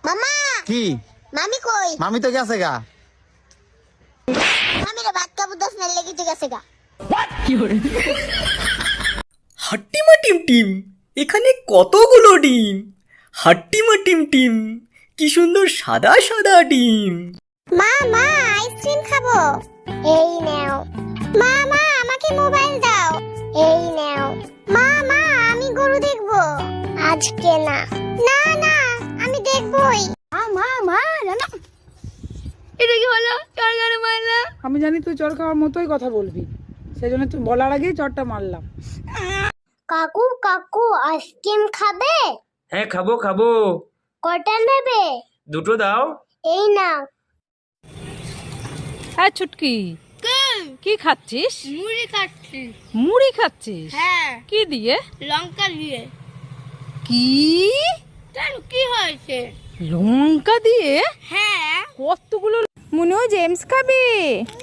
মামা কি মামি কই? মামি তো গেছে গা। মামিরে ভাত খাবো 10 মিনিট লেগে গেছে গা। হাট্টিমা টিম টিম, এখানে কতগুলো ডিম। হাট্টিমা টিম টিম, কি সুন্দর সাদা সাদা ডিম। মা মা আইসক্রিম খাবো। এই নাও। মা মা আমাকে মোবাইল দাও। এই নাও। মা মা আমি গরু দেখবো। আজকে না। না না আমি দেখবই। মা মা না। এটা কি হলো? চড় কেন মারলা? আমি জানি তুই চড় খাওয়ার মতোই কথা বলবি, সেই জন্য তুই বলার আগেই চড়টা মারলাম। কাকু কাকু আইসক্রিম খাবে? হ্যাঁ খাবো খাবো। কয়টা নেবে? দুটো দাও। এই নাও। হ্যাঁ ছুটকি, কি খাচ্ছিস? মুড়ি খাচ্ছি। মুড়ি খাচ্ছিস? হ্যাঁ, কি দিয়ে? লঙ্কা দিয়ে। কি কেন কি হয়েছে? লঙ্কা দিয়ে? হ্যাঁ। কতগুলো? মুনু জেমস খাবি?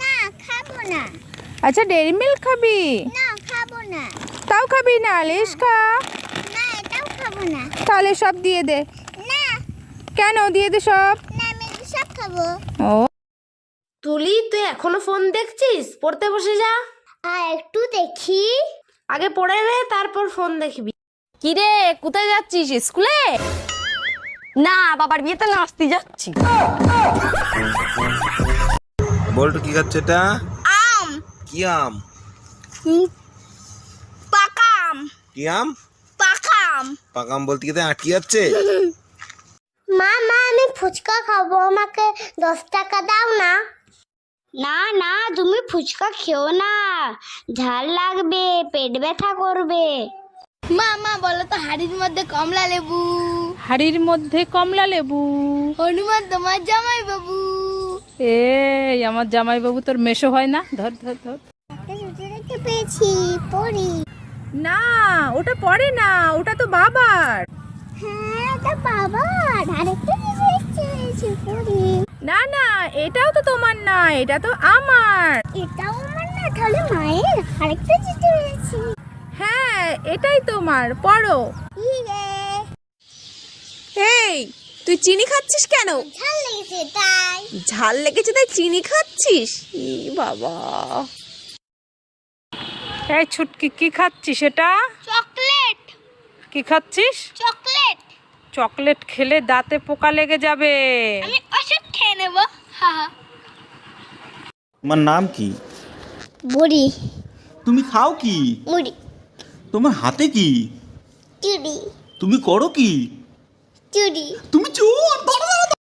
না খাবো না। আচ্ছা ডেইরি মিল্ক খাবি? না খাবো না। তাও খাবি না? আলিশ খা। না এটাও খাবো না। তাহলে সব দিয়ে দে। না কেন দিয়ে দে সব? না আমি সব খাবো। ও তুলি, তুই এখনো ফোন দেখছিস? পড়তে বসে যা। আর একটু দেখি। আগে পড়ে নে, তারপর ফোন দেখবি। কি রে, কোথায় যাচ্ছিস? স্কুলে? না, বাবার বিয়েতে নাচতে যাচ্ছি। বলটু কি খাচ্ছে এটা? আম। কি আম? পাকা আম। কি আম? পাকা আম। পাকা আম বলতে কি আটকে যাচ্ছে? মা মা আমি ফুচকা খাবো, আমাকে 10 টাকা দাও না। না না তুমি ফুচকা খেও না, ঝাল লাগবে, পেট ব্যথা করবে। মা মা বলো তো হাড়ির মধ্যে কমলা লেবু। হাড়ির মধ্যে কমলা লেবু। হনুমান তোমার জামাই বাবু। এই আমার জামাই বাবু তোর মেশো হয় না? ধর ধর ধর। দেখতে পেয়েছি পড়ি। না ওটা পড়ে না, ওটা তো বাবার। হ্যাঁ এটা বাবা, আরেকটা দেখতে পড়ি। না না এটাও তো তোমার না, এটা তো আমার। এটাও আমার না, তাহলে মায়ের। আরেকটা যেতে পেয়েছি। হ্যাঁ এটাই তোমার, পড়ো। ইয়ে এই, তুই চিনি খাচ্ছিস কেন? ঝাল লেগেছে তাই। ঝাল লেগেছে তাই চিনি খাচ্ছিস? ই বাবা। এই ছুটকি কি খাচ্ছিস এটা? চকলেট। কি খাচ্ছিস? চকলেট। চকলেট খেলে দাঁতে পোকা লেগে যাবে। আমি ওষুধ খেয়ে নেবো। হা হা। তোমার নাম কি? বুড়ি। তুমি খাও কি? মুড়ি। তোমার হাতে কি? চুড়ি। তুমি করো কি? চুড়ি। তুমি চুরি